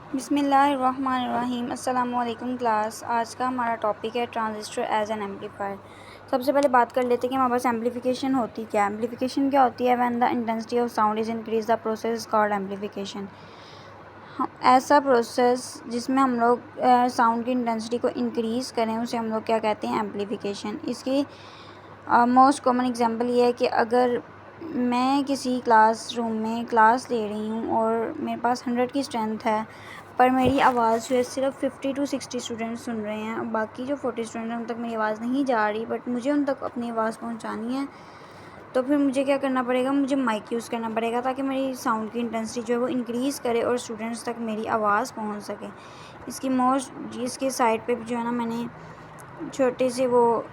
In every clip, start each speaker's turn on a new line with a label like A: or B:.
A: बिस्मिल्लाहिर्रहमानिर्रहीम। अस्सलामुअलैकुम क्लास। आज का हमारा टॉपिक है ट्रांजिस्टर एज एन एम्पलीफायर। सबसे पहले बात कर लेते हैं कि हमारे पास एम्पलीफिकेशन होती क्या है। एम्पलीफिकेशन क्या होती है? When the intensity of sound is increase the process called amplification. ऐसा प्रोसेस जिसमें हम लोग साउंड की इंटेंसिटी को इंक्रीज़ करें उसे हम लोग क्या कहते हैं? एम्पलीफिकेशन। इसकी मोस्ट कॉमन एग्जांपल ये है कि अगर मैं किसी क्लासरूम में क्लास ले रही हूँ और मेरे पास 100 की स्ट्रेंथ है, पर मेरी आवाज़ जो है सिर्फ 50 to 60 स्टूडेंट सुन रहे हैं और बाकी जो 40 स्टूडेंट हैं उन तक मेरी आवाज़ नहीं जा रही, बट मुझे उन तक अपनी आवाज़ पहुँचानी है। तो फिर मुझे क्या करना पड़ेगा? मुझे माइक यूज़ करना पड़ेगा ताकि मेरी साउंड की इंटेंसिटी जो है वो इंक्रीज़ करे और स्टूडेंट्स तक मेरी आवाज़ पहुँच सके। इसके साइड पे जो है ना, मैंने छोटे से वो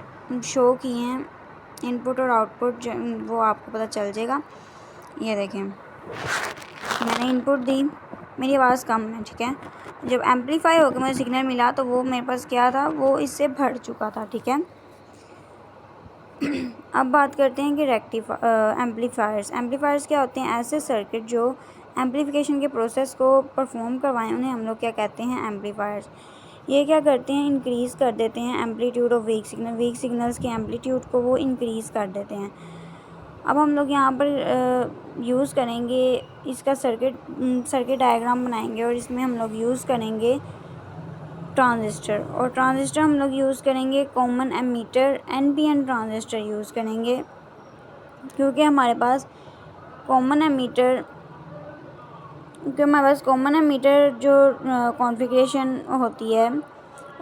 A: शो किए हैं इनपुट और आउटपुट, वो आपको पता चल जाएगा। ये देखें, मैंने इनपुट दी, मेरी आवाज़ कम है, ठीक है। जब एम्पलीफाई होकर मुझे सिग्नल मिला तो वो मेरे पास क्या था? वो इससे भर चुका था, ठीक है। अब बात करते हैं कि एम्पलीफायर्स क्या होते हैं? ऐसे सर्किट जो एम्पलीफिकेशन के प्रोसेस को परफॉर्म करवाएं उन्हें हम लोग क्या कहते हैं? एम्पलीफायर्स। ये क्या करते हैं? इंक्रीज़ कर देते हैं एम्पलीट्यूड ऑफ वीक सिग्नल्स के एम्पलीट्यूड को वो इंक्रीज़ कर देते हैं। अब हम लोग यहाँ पर यूज़ करेंगे इसका सर्किट डायग्राम बनाएंगे और इसमें हम लोग यूज़ करेंगे ट्रांजिस्टर। और ट्रांजिस्टर हम लोग यूज़ करेंगे common ammeter NPN transistor use करेंगे, क्योंकि हमारे पास कॉमन एमीटर जो कॉन्फ़िगरेशन होती है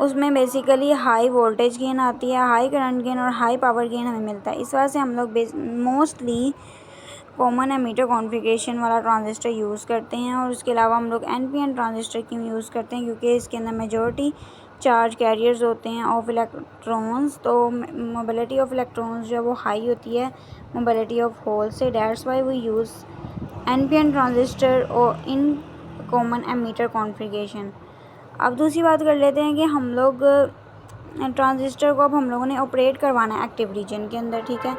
A: उसमें बेसिकली हाई वोल्टेज गेन आती है, हाई करंट गेन और हाई पावर गेन हमें मिलता है। इस वजह से हम लोग मोस्टली कॉमन एमीटर कॉन्फ़िगरेशन वाला ट्रांजिस्टर यूज़ करते हैं। और उसके अलावा हम लोग NPN ट्रांजिस्टर क्यों यूज़ करते हैं? क्योंकि इसके अंदर मेजॉरिटी चार्ज कैरियर्स होते हैं ऑफ इलेक्ट्रॉन्स, तो मोबिलिटी ऑफ इलेक्ट्रॉन्स जो है वो हाई होती है मोबिलिटी ऑफ होल से। That's why we use NPN transistor और इन कॉमन एमीटर कॉन्फ़िगरेशन। अब दूसरी बात कर लेते हैं कि हम लोग ट्रांजिस्टर को अब हम लोगों ने ऑपरेट करवाना है एक्टिव रीजन के अंदर, ठीक है।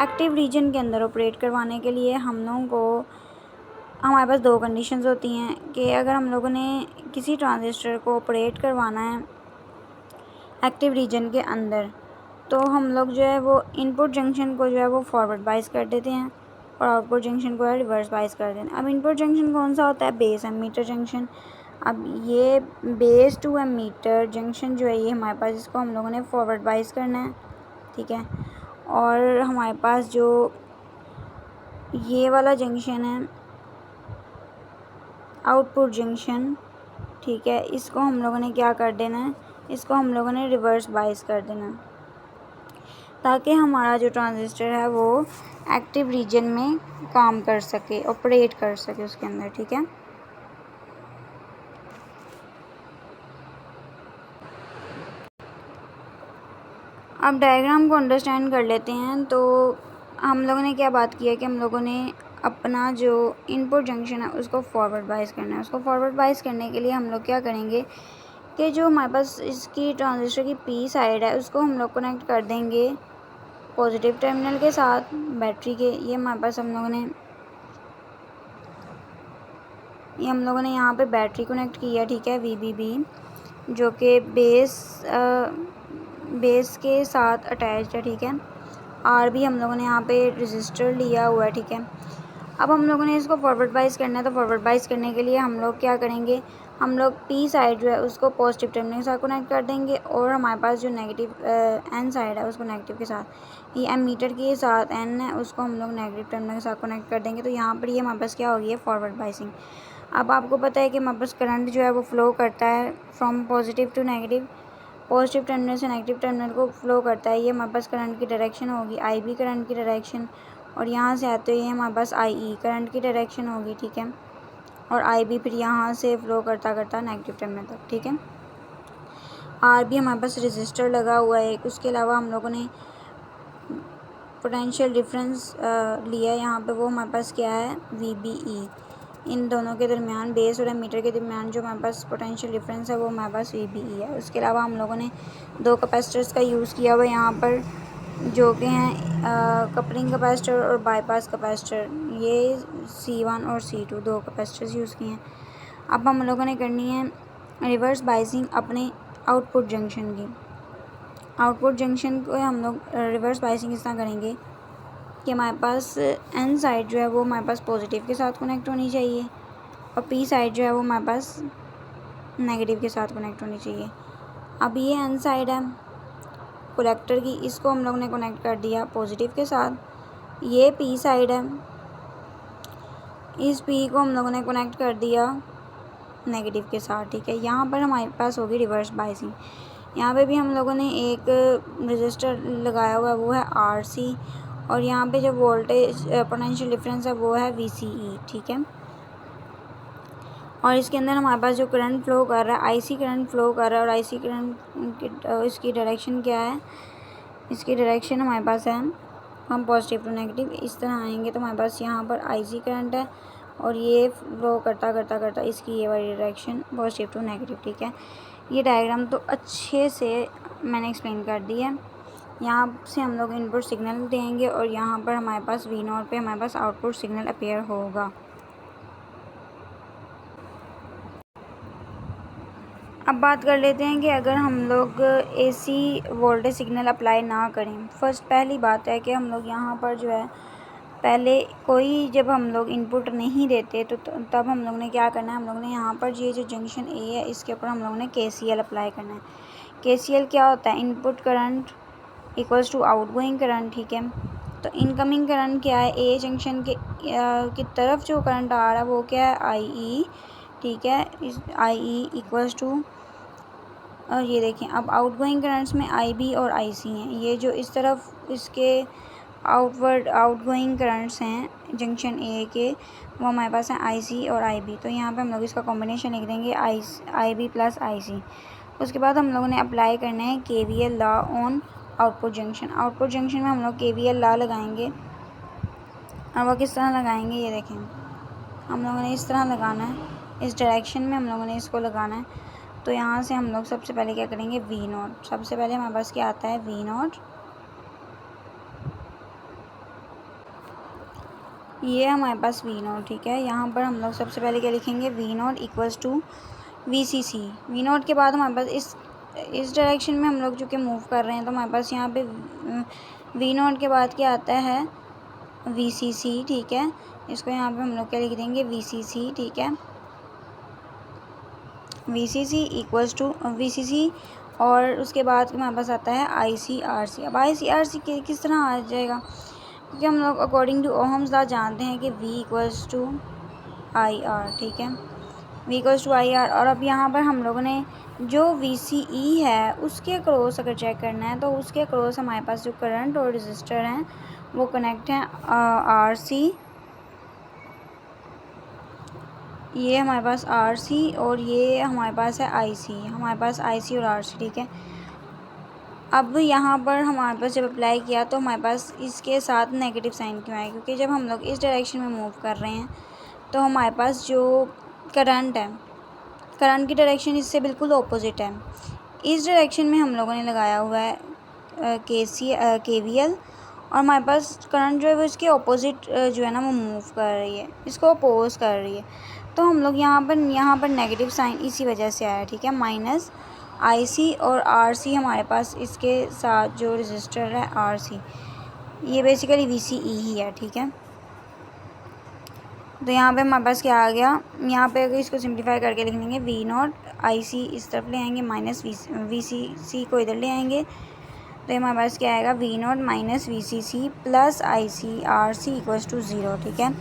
A: एक्टिव रीजन के अंदर ऑपरेट करवाने के लिए हम लोगों को हमारे पास दो कंडीशंस होती हैं कि अगर हम लोगों ने किसी ट्रांजिस्टर को ऑपरेट करवाना है एक्टिव रीजन के अंदर, तो हम लोग जो है वो इनपुट जंक्शन को जो है वो फॉरवर्ड बाइस कर देते हैं और आउटपुट जंक्शन को रिवर्स बाइस कर देते हैं। अब इनपुट जंक्शन कौन सा होता है? Base emitter junction. अब ये बेस टू एमीटर जंक्शन जो है ये हमारे पास, इसको हम लोगों ने फॉरवर्ड बाइस करना है, ठीक है। और हमारे पास जो ये वाला जंक्शन है आउटपुट जंक्शन, ठीक है, इसको हम लोगों ने क्या कर देना है? इसको हम लोगों ने रिवर्स बाइस कर देना है ताकि हमारा जो ट्रांजिस्टर है वो एक्टिव रीजन में काम कर सके, ऑपरेट कर सके उसके अंदर, ठीक है। अब डायग्राम को अंडरस्टैंड कर लेते हैं। तो हम लोगों ने क्या बात की है कि हम लोगों ने अपना जो इनपुट जंक्शन है उसको फॉरवर्ड बाइस करना है। उसको फॉरवर्ड बाइस करने के लिए हम लोग क्या करेंगे कि जो हमारे पास इसकी ट्रांजिस्टर की P साइड है उसको हम लोग कनेक्ट कर देंगे पॉजिटिव टर्मिनल के साथ बैटरी के। ये हमारे पास हम लोगों ने यहाँ पे बैटरी कनेक्ट किया, ठीक है, VBB, जो कि बेस के साथ अटैच्ड है, ठीक है। RB हम लोगों ने यहाँ पे रजिस्टर लिया हुआ है, ठीक है। अब हम लोगों ने इसको फॉरवर्ड बाइस करना है, तो फॉरवर्ड बाइस करने के लिए हम लोग क्या करेंगे? हम लोग P साइड जो है उसको पॉजिटिव टर्मिनल के साथ कनेक्ट कर देंगे और हमारे पास जो नेगेटिव N साइड है उसको नेगेटिव के साथ, ये एमीटर के साथ N है उसको हम लोग नेगेटिव टर्मिनल के साथ कनेक्ट कर देंगे। तो यहाँ पर ये हमारे पास क्या होगी? Forward biasing. अब आपको पता है कि हमारे पास करंट जो है वो फ्लो करता है from positive to negative, positive terminal से नेगेटिव टर्मिनल को फ्लो करता है। ये हमारे पास करंट की डायरेक्शन होगी, IB करंट की डायरेक्शन, और यहाँ से आते हुए हमारे पास IE करंट की डायरेक्शन होगी, ठीक है। और IB फिर यहाँ से फ्लो करता करता नेगेटिव टर्मिनल तक, ठीक है। RB हमारे पास रजिस्टर लगा हुआ है। उसके अलावा हम लोगों ने पोटेंशियल डिफरेंस लिया है यहाँ पे, वो हमारे पास क्या है? VBE। इन दोनों के दरमियान, बेस और एमीटर के दरमियान जो हमारे पास पोटेंशियल डिफरेंस है वो हमारे पास VBE है। उसके अलावा हम लोगों ने दो कैपेसिटर्स का यूज़ किया हुआ है यहाँ पर, जो कि हैं कपलिंग कैपेसिटर और बाईपास कैपेसिटर। ये C1 और C2 दो कैपेसिटर्स यूज़ किए हैं। अब हम लोगों ने करनी है रिवर्स बाइसिंग अपने आउटपुट जंक्शन की। आउटपुट जंक्शन को हम लोग रिवर्स बाइसिंग इस तरह करेंगे कि हमारे पास एन साइड जो है वो हमारे पास पॉजिटिव के साथ कनेक्ट होनी चाहिए और पी साइड जो है वो हमारे पास नेगेटिव के साथ कनेक्ट होनी चाहिए। अब ये एन साइड है कलेक्टर की, इसको हम लोग ने कनेक्ट कर दिया पॉजिटिव के साथ। ये पी साइड है, इस पी को हम लोगों ने कनेक्ट कर दिया नेगेटिव के साथ, ठीक है। यहाँ पर हमारे पास होगी रिवर्स बाइसिंग। यहाँ पे भी हम लोगों ने एक रजिस्टर लगाया हुआ है, वो है RC, और यहाँ पे जो वोल्टेज पोटेंशियल डिफरेंस है वो है VCE, ठीक है। और इसके अंदर हमारे पास जो करंट फ्लो कर रहा है IC करंट फ्लो कर रहा है, और IC करंट इसकी डायरेक्शन क्या है, इसकी डायरेक्शन हमारे पास है, हम पॉजिटिव टू नेगेटिव इस तरह आएंगे तो हमारे पास यहाँ पर IC करंट है और ये फ्लो करता करता करता इसकी ये वाली डायरेक्शन पॉजिटिव टू नेगेटिव, ठीक है। ये डायग्राम तो अच्छे से मैंने एक्सप्लेन कर दी है। यहाँ से हम लोग इनपुट सिग्नल देंगे और यहाँ पर हमारे पास V0 पे हमारे पास आउटपुट सिग्नल अपीयर होगा। अब बात कर लेते हैं कि अगर हम लोग AC वोल्टेज सिग्नल अप्लाई ना करें। पहली बात है कि हम लोग यहाँ पर जो है पहले कोई जब हम लोग इनपुट नहीं देते तो तब हम लोग ने क्या करना है, हम लोग ने यहाँ पर ये जो जंक्शन A है इसके ऊपर हम लोग ने KCL अप्लाई करना है। KCL क्या होता है, input current equals to outgoing current, ठीक है। तो इनकमिंग करंट क्या है, A जंक्शन के की तरफ जो करंट आ रहा है वो क्या है IE, ठीक है। इस IE इक्वल्स टू, और ये देखें अब आउटगोइंग करंट्स में IB और IC हैं। ये जो इस तरफ इसके आउटगोइंग करंट्स हैं जंक्शन A के, वो हमारे पास हैं IC और IB। तो यहाँ पे हम लोग इसका कॉम्बिनेशन लिख देंगे IB प्लस IC। उसके बाद हम लोगों ने अप्लाई करना है KVL law on output junction. Output junction में हम लोग KVL लॉ लगाएंगे, और वो किस तरह लगाएंगे ये देखें, हम लोगों ने इस तरह लगाना है, इस डायरेक्शन में हम लोगों ने इसको लगाना है। तो यहाँ से हम लोग सबसे पहले क्या करेंगे, V0, सबसे पहले हमारे पास क्या आता है V0, ये हमारे पास V0, ठीक है। यहाँ पर हम लोग सबसे पहले क्या लिखेंगे, V0 equals to VCC। V0 के बाद हमारे पास इस डायरेक्शन में हम लोग चूँकि मूव कर रहे हैं तो हमारे पास यहाँ पे V0 के बाद क्या आता है VCC, ठीक है। इसको यहाँ पे हम लोग क्या लिख देंगे VCC, ठीक है। VCC इक्वल्स टू VCC, और उसके बाद हमारे पास आता है ICRC। अब ICRC किस तरह आ जाएगा, क्योंकि हम लोग अकॉर्डिंग टू ओहम्स लॉ जानते हैं कि V इक्वल्स टू IR, ठीक है। V equals to IR। और अब यहाँ पर हम लोगों ने जो VCE है उसके अक्रॉस अगर चेक करना है तो उसके अक्रॉस हमारे पास जो करंट और रजिस्टर हैं वो कनेक्ट हैं RC, ये हमारे पास RC, और ये हमारे पास है IC, हमारे पास IC और RC, ठीक है। अब यहाँ पर हमारे पास जब अप्लाई किया तो हमारे पास इसके साथ नेगेटिव साइन क्यों आया, क्योंकि जब हम लोग इस डायरेक्शन में मूव कर रहे हैं तो हमारे पास जो करंट है, करंट की डायरेक्शन इससे बिल्कुल ऑपोजिट है। इस डायरेक्शन में हम लोगों ने लगाया हुआ है KVL, और हमारे पास करंट जो है वो इसके ऑपोजिट जो है ना वो मूव कर रही है, इसको अपोज कर रही है। तो हम लोग यहाँ पर नेगेटिव साइन इसी वजह से आया, ठीक है। माइनस IC और RC हमारे पास इसके साथ जो रजिस्टर है RC, ये बेसिकली VCE ही है, ठीक है। तो यहाँ पे हमारे पास क्या आ गया, यहाँ पे अगर इसको सिंप्लीफाई करके लिख लेंगे V0 IC इस तरफ ले आएंगे, माइनस VCC को इधर ले आएंगे, तो हमारे पास क्या आएगा V0 minus VCC plus ICRC equals to 0, ठीक है।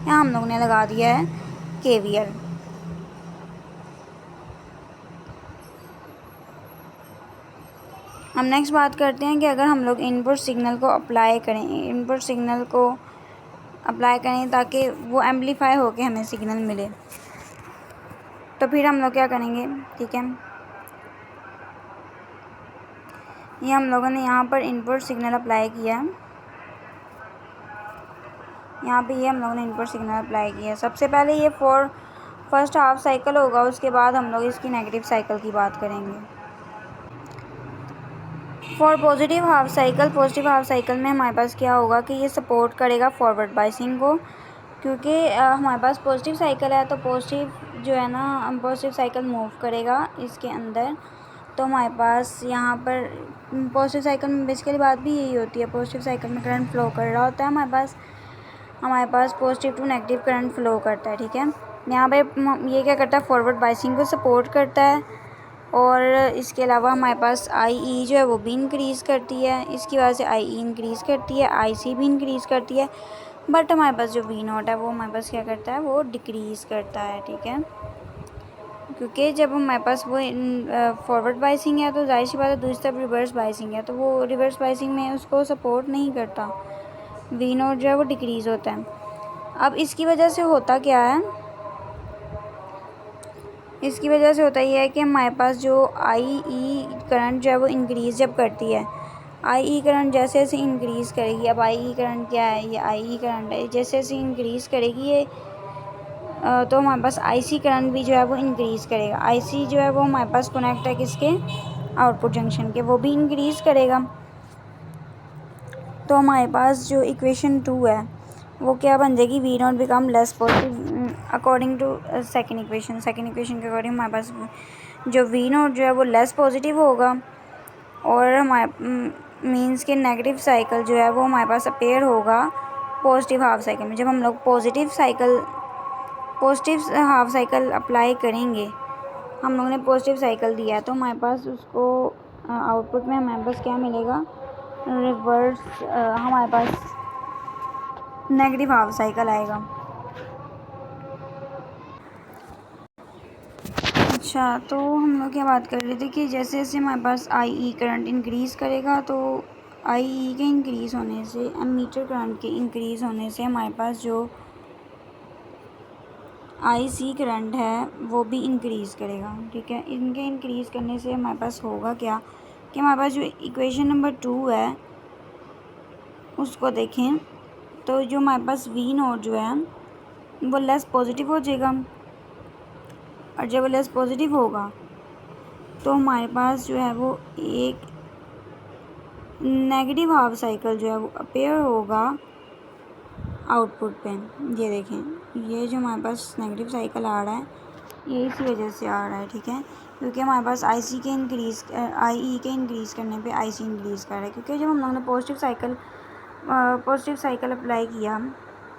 A: यहाँ हम लोग ने लगा दिया है KVL। हम नेक्स्ट बात करते हैं कि अगर हम लोग इनपुट सिग्नल को अप्लाई करें, इनपुट सिग्नल को अप्लाई करें ताकि वो एम्पलीफाई होके हमें सिग्नल मिले, तो फिर हम लोग क्या करेंगे, ठीक है। ये हम लोगों ने यहाँ पर इनपुट सिग्नल अप्लाई किया, यहाँ पे ये हम लोगों ने इनपुट सिग्नल अप्लाई किया। सबसे पहले ये फर्स्ट हाफ साइकिल होगा, उसके बाद हम लोग इसकी नेगेटिव साइकिल की बात करेंगे। फॉर पॉजिटिव हाफ साइकिल में हमारे पास क्या होगा कि ये सपोर्ट करेगा फॉरवर्ड बाइसिंग को, क्योंकि हमारे पास पॉजिटिव साइकिल है तो पॉजिटिव जो है ना पॉजिटिव साइकिल मूव करेगा इसके अंदर, तो हमारे पास यहाँ पर पॉजिटिव साइकिल में बेसिकली बात भी यही होती है। पॉजिटिव साइकिल में करंट फ्लो कर रहा होता है, हमारे पास positive to negative current flow करता है, ठीक है। यहाँ पे ये क्या करता है, फॉरवर्ड बाइसिंग को सपोर्ट करता है। और इसके अलावा हमारे पास आई ई जो है वो भी इंक्रीज़ करती है, इसकी वजह से आई ई इंक्रीज़ करती है, आई सी भी इंक्रीज़ करती है। बट हमारे पास जो वी नॉट है वो हमारे पास क्या करता है, वो डिक्रीज़ करता है, ठीक है। क्योंकि जब हमारे पास वो फॉरवर्ड बाइसिंग है तो जाहिर सी बात है, दूसरी तरफ रिवर्स बाइसिंग है, तो वो रिवर्स बाइसिंग में उसको सपोर्ट नहीं करता, वी नॉट जो है वो डिक्रीज़ होता है। अब इसकी वजह से होता क्या है, इसकी वजह से होता ये है कि हमारे पास जो आई ई करंट जो है वो इंक्रीज़ जब करती है, आई ई करंट जैसे जैसे इंक्रीज़ करेगी, अब आई ई करंट क्या है, ये आई ई करंट है, जैसे जैसे इंक्रीज़ करेगी ये तो हमारे पास आई सी करंट भी जो है वो इंक्रीज़ करेगा। आई सी जो है वो हमारे पास कनेक्ट है किसके, आउटपुट जंक्शन के, वो भी इंक्रीज़ करेगा। तो हमारे पास जो इक्वेशन 2 है वो क्या बन जाएगी, V naught become less positive according to second equation के अकॉर्डिंग हमारे पास जो वी नॉट जो है वो लेस पॉजिटिव होगा, और हमारे मीन्स के नेगेटिव साइकिल जो है वो हमारे पास अपेयर होगा पॉजिटिव हाफ साइकिल में। जब हम लोग पॉजिटिव हाफ साइकिल अप्लाई करेंगे, हम लोगों ने पॉजिटिव साइकिल दिया है, तो हमारे पास उसको आउटपुट में हमारे पास क्या मिलेगा, रिवर्स हमारे पास नेगेटिव हाफ साइकिल आएगा। अच्छा, तो हम लोग क्या बात कर रहे थे कि जैसे जैसे हमारे पास आई ई करंट इंक्रीज़ करेगा, तो आई ई के इंक्रीज़ होने से, एमीटर करंट के इंक्रीज़ होने से हमारे पास जो आई सी करंट है वो भी इंक्रीज़ करेगा, ठीक है। इनके इंक्रीज़ करने से हमारे पास होगा क्या कि हमारे पास जो इक्वेशन नंबर 2 है उसको देखें, तो जो हमारे पास वी नोट जो है वो लेस पॉजिटिव हो जाएगा, और जब लेस पॉजिटिव होगा तो हमारे पास जो है वो एक नेगेटिव हाफ साइकिल जो है वो अपेयर होगा आउटपुट पे। ये देखें, ये जो हमारे पास नेगेटिव साइकिल आ रहा है ये इसी वजह से आ रहा है, ठीक है। क्योंकि हमारे पास आई सी के आई ई के इंक्रीज़ करने पे आई सी इंक्रीज़ कर रहा है, क्योंकि जब हम लोगों ने पॉजिटिव साइकिल अप्लाई किया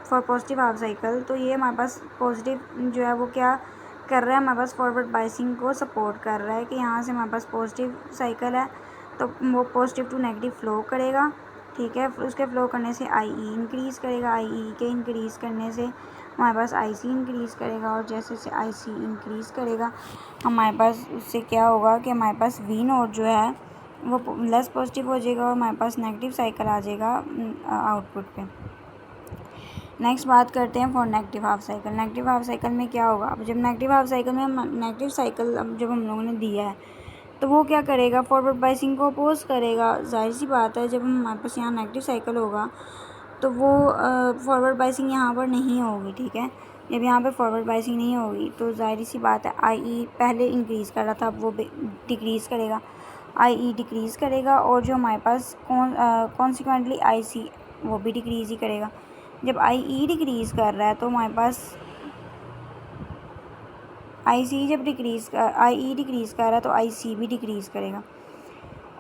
A: फॉर पॉजिटिव हाफ साइकिल, तो ये हमारे पास पॉजिटिव जो है वो क्या कर रहा है, हमारे पास फॉरवर्ड बाइसिंग को सपोर्ट कर रहा है कि यहाँ से हमारे पास पॉजिटिव साइकिल है तो वो पॉजिटिव टू नेगेटिव फ़्लो करेगा, ठीक है। उसके फ़्लो करने से आई ई इंक्रीज़ करेगा, आई ई के इंक्रीज़ करने से हमारे पास आई सी इंक्रीज़ करेगा, और जैसे जैसे आई सी इंक्रीज़ करेगा हमारे पास उससे क्या होगा कि हमारे पास वी नोट जो है वो लेस पॉजिटिव हो जाएगा, और हमारे पास नेगेटिव साइकिल आ जाएगा आउटपुट पे। नेक्स्ट बात करते हैं for negative half cycle. Negative half cycle में क्या होगा, अब जब नेगेटिव हाफ साइकिल में नेगेटिव साइकिल अब जब हम लोगों ने दिया है तो वो क्या करेगा, फॉरवर्ड बाइसिंग को अपोज करेगा। जाहिर सी बात है, जब हमारे पास यहाँ नेगेटिव साइकिल होगा तो वो फॉरवर्ड बाइसिंग यहाँ पर नहीं होगी, ठीक है। जब यहाँ पे फॉरवर्ड बाइसिंग नहीं होगी तो जाहिर सी बात है, आई ई पहले इंक्रीज़ कर रहा था अब वो डिक्रीज़ करेगा, आई ई डिक्रीज़ करेगा, और जो हमारे पास कॉन्सिक्वेंटली आई सी वो भी डिक्रीज़ ही करेगा। जब आई ई डिक्रीज़ कर रहा है तो हमारे पास आई सी जब आई ई डिक्रीज़ कर रहा है तो आई सी भी डिक्रीज़ करेगा,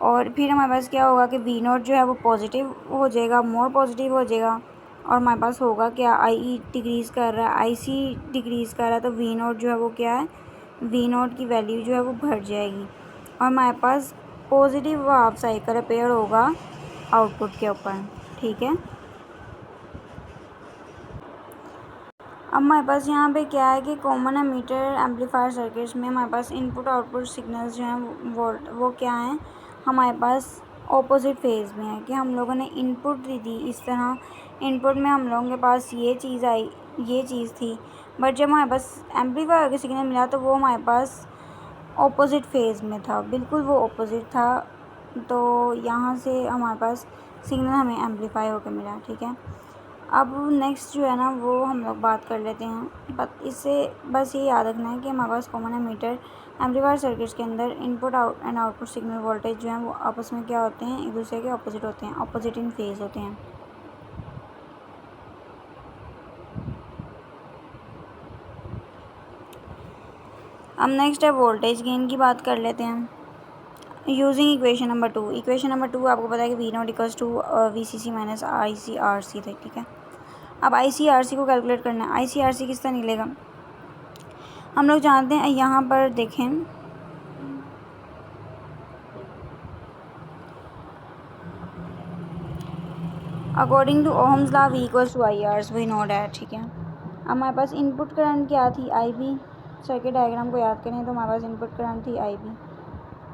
A: और फिर हमारे पास क्या होगा कि वी नोट जो है वो पॉजिटिव हो जाएगा, मोर पॉजिटिव हो जाएगा, और हमारे पास होगा क्या, आई ई डिक्रीज़ कर रहा है, आई सी डिक्रीज़ कर रहा है, तो वी नोट जो है वो क्या है, वी नोट की वैल्यू जो है वो बढ़ जाएगी, और हमारे पास पॉजिटिव हाफ साइकिल अपेयर होगा आउटपुट के ऊपर, ठीक है। अब हमारे पास यहाँ पे क्या है कि कॉमन एमीटर एम्पलीफायर सर्किट्स में हमारे पास इनपुट आउटपुट सिग्नल्स जो हैं वो क्या हैं, हमारे पास ऑपोजिट फेज़ में है। कि हम लोगों ने इनपुट दी इस तरह, इनपुट में हम लोगों के पास ये चीज़ थी, बट जब हमारे पास एम्पलीफायर का सिग्नल मिला तो वो हमारे पास ऑपोजिट फेज़ में था, बिल्कुल वो ऑपोजिट था, तो यहाँ से हमारे पास सिग्नल हमें एम्पलीफाई होकर मिला, ठीक है। अब नेक्स्ट जो है ना वो हम लोग बात कर लेते हैं, बट इससे बस ये याद रखना है कि हमारे पास कॉमन एमीटर एम्पलीफायर सर्किट्स के अंदर input and output signal voltage जो हैं वो आपस में क्या होते हैं, एक दूसरे के ऑपोजिट होते हैं, ऑपोजिट इन फेज़ होते हैं। अब नेक्स्ट है वोल्टेज गेन की बात कर लेते हैं using equation number 2। Equation number 2 आपको पता है कि V naught equals to V C C minus I C R C थे, ठीक है। अब आई सी आर सी को कैलकुलेट करना है। आई सी आर सी किस तरह निकलेगा, हम लोग जानते हैं, यहाँ पर देखें according to Ohm's law V equals to I R, we know that, ठीक है। अब हमारे पास इनपुट करंट क्या थी, आई बी। सर्किट डायग्राम को याद करें तो हमारे पास इनपुट करंट थी आई बी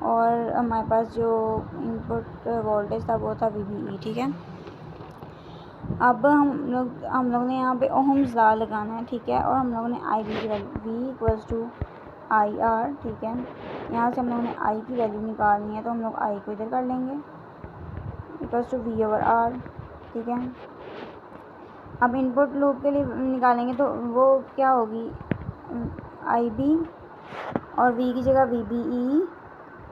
A: और हमारे पास जो इनपुट वोल्टेज था वो था वी बी ई, ठीक है। अब हम लोग ने यहाँ पे ओहम्स लॉ लगाना है, ठीक है। और हम लोगों ने आई बी की value V equals to I R, ठीक है। यहाँ से हम लोगों ने आई की वैल्यू निकालनी है तो हम लोग आई को इधर कर लेंगे equals to V over R, ठीक है। अब इनपुट लूप के लिए निकालेंगे तो वो क्या होगी, आई बी और वी की जगह वी बी ई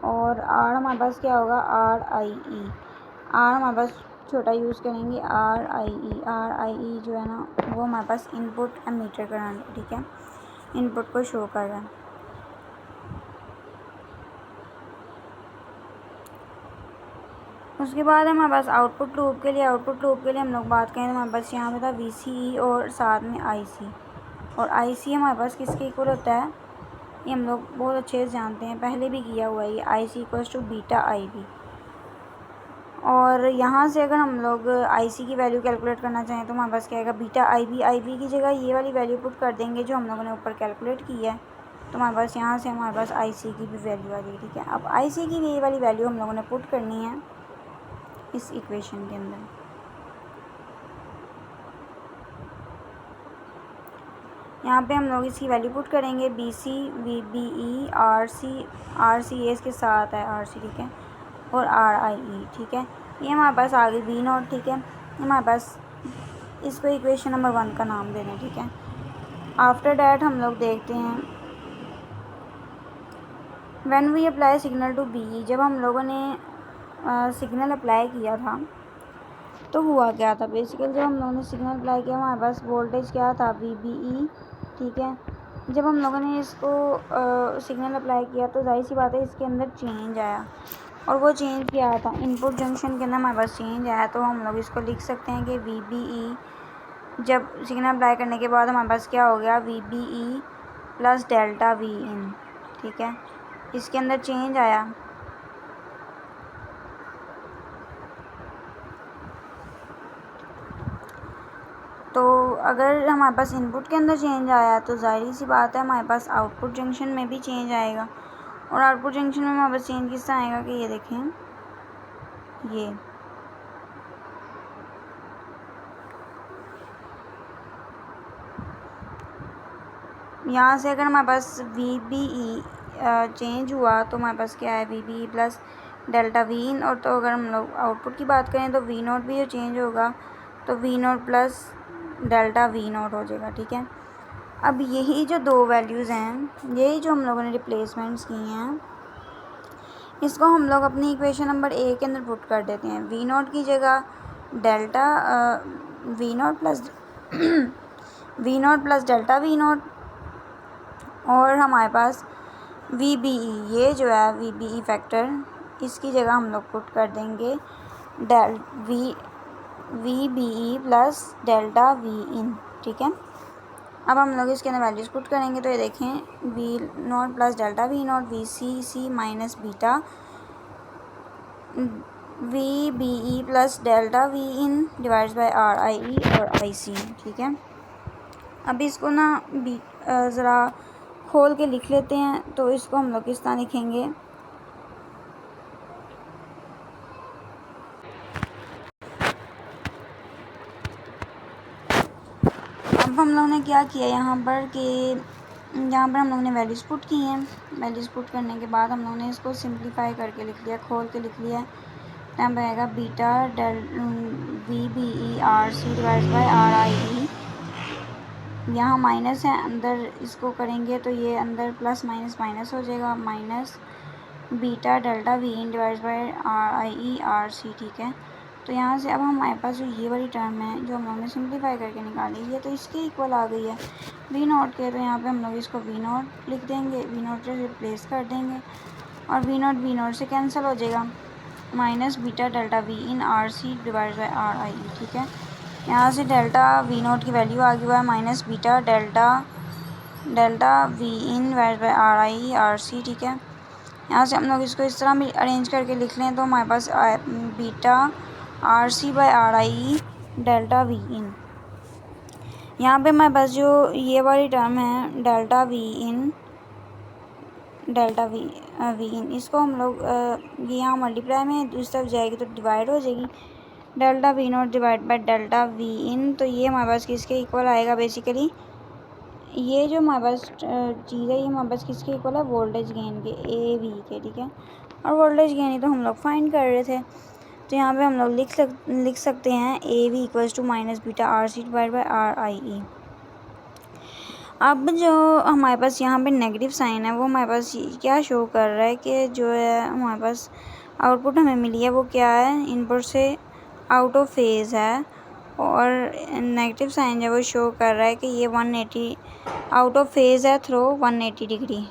A: और आर हमारे पास क्या होगा, आर आई ई। आर हमारे पास छोटा यूज़ करेंगे, are I E. Are I ई जो है ना वो हमारे पास इनपुट एमीटर करंट, ठीक है, इनपुट को शो कर रहा है। उसके बाद हमारे पास आउटपुट लूप के लिए हम लोग बात करें तो हमारे पास यहाँ पे था वी सी ई और साथ में आई सी। और आई सी हमारे पास किसके इक्वल होता है, ये हम लोग बहुत अच्छे से जानते हैं, पहले भी किया हुआ है ये, I C equals to beta I B. और यहाँ से अगर हम लोग आई सी की वैल्यू कैलकुलेट करना चाहें तो हमारे पास क्या आएगा, बीटा आई बी की जगह ये वाली वैल्यू पुट कर देंगे जो हम लोगों ने ऊपर कैलकुलेट की है, तो हमारे पास यहाँ से हमारे पास आई सी की भी वैल्यू आ जाएगी, ठीक है। अब आई सी की भी ये वाली वैल्यू हम लोगों ने पुट करनी है इस इक्वेशन के अंदर। यहाँ पे हम लोग इसकी वैल्यू पुट करेंगे, B C V B E R C A इसके साथ है आर सी, ठीक है, और आर आई ई, ठीक है। ये हमारे पास आ गई वी नॉट, ठीक है। हमारे पास इसको इक्वेशन नंबर 1 का नाम देना है, ठीक है। आफ्टर डैट हम लोग देखते हैं when we apply signal to B, जब हम लोगों ने सिग्नल अप्लाई किया था तो हुआ क्या था, बेसिकली जब हम लोगों ने सिग्नल अप्लाई किया हमारे पास वोल्टेज क्या था, वी बी ई, ठीक है। जब हम लोगों ने इसको सिग्नल अप्लाई किया तो जाहिर सी बात है इसके अंदर चेंज आया, और वो चेंज क्या आया था, इनपुट जंक्शन के अंदर हमारे पास चेंज आया। तो हम लोग इसको लिख सकते हैं कि वी बी ई, जब सिग्नल अप्लाई करने के बाद हमारे पास क्या हो गया, V B E plus delta V in, ठीक है, इसके अंदर चेंज आया। तो अगर हमारे पास इनपुट के अंदर चेंज आया तो ज़ाहिर सी बात है हमारे पास आउटपुट जंक्शन में भी चेंज आएगा। और आउटपुट जंक्शन में हमारे पास चेंज किस तरह आएगा कि ये देखें, ये यहाँ से अगर हमारे पास वी बी ई चेंज हुआ तो हमारे पास क्या है, V B E plus delta V in. और तो अगर हम लोग आउटपुट की बात करें तो वी नोट भी जो चेंज होगा तो V naught plus delta V naught हो जाएगा, ठीक है। अब यही जो दो वैल्यूज़ हैं, यही जो हम लोगों ने रिप्लेसमेंट्स की हैं, इसको हम लोग अपनी इक्वेशन नंबर 1 के अंदर पुट कर देते हैं। वी नोट की जगह delta V naught plus V naught plus delta V naught, और हमारे पास वी बी ई, ये जो है वी बी ई फैक्टर, इसकी जगह हम लोग पुट कर देंगे del V B E plus delta V in, ठीक है। अब हम लोग इसके अंदर वैल्यूज़ पुट करेंगे तो ये देखें, V not plus delta V not V C C minus beta V B E plus delta V in divides by R I E और आई सी, ठीक है। अब इसको ना ज़रा खोल के लिख लेते हैं, तो इसको हम लोग किस तरह लिखेंगे, अब हम लोगों ने क्या किया यहाँ पर कि यहाँ पर हम लोगों ने वैल्यूज़ पुट की हैं। वैल्यूज़ पुट करने के बाद हम लोगों ने इसको सिंप्लीफाई करके लिख लिया, खोल के लिख लिया। टाइम रहेगा beta del V B E R C divide by R I E, यहाँ माइनस है, अंदर इसको करेंगे तो ये अंदर प्लस माइनस माइनस हो जाएगा, minus beta delta V in divide by R I E R C, ठीक है। तो यहाँ से अब हमारे पास जो ये वाली टर्म है जो हम लोगों ने सिंप्लीफाई करके निकाली है तो इसके इक्वल आ गई है V0 के। तो यहाँ पे हम लोग इसको V0 लिख देंगे, V0 से रिप्लेस कर देंगे और V0 से कैंसिल हो जाएगा, minus beta delta V in RC divide by RIE। ठीक है, यहाँ से डेल्टा V0 की वैल्यू आ गई हुआ है minus beta delta V in divide by RIE RC। ठीक है, यहाँ से हम लोग इसको इस तरह भी अरेंज करके लिख लें तो हमारे पास beta RC by RIE delta V in. यहाँ पे हमारे पास जो ये वाली टर्म है डेल्टा V इन इसको हम लोग ये यहाँ मल्टीप्लाई में दूसरी तरफ जाएगी तो डिवाइड हो जाएगी, delta V0 divide by delta V इन। तो ये हमारे पास किसके इक्वल आएगा, बेसिकली ये जो हमारे पास चीज़ है ये हमारे पास किसके इक्वल है, वोल्टेज गेन के, AV के। ठीक है, और वोल्टेज गेन ही तो हम लोग फाइंड कर रहे थे। तो यहाँ पे हम लोग लिख सकते हैं AV equals to minus beta RC divide by RIE। अब जो हमारे पास यहाँ पे नेगेटिव साइन है वो हमारे पास क्या शो कर रहा है कि जो है हमारे पास आउटपुट हमें मिली है वो क्या है, इनपुट से आउट ऑफ फेज़ है, और नेगेटिव साइन जो वो शो कर रहा है कि ये 180 आउट ऑफ फेज़ है थ्रू 180 डिग्री।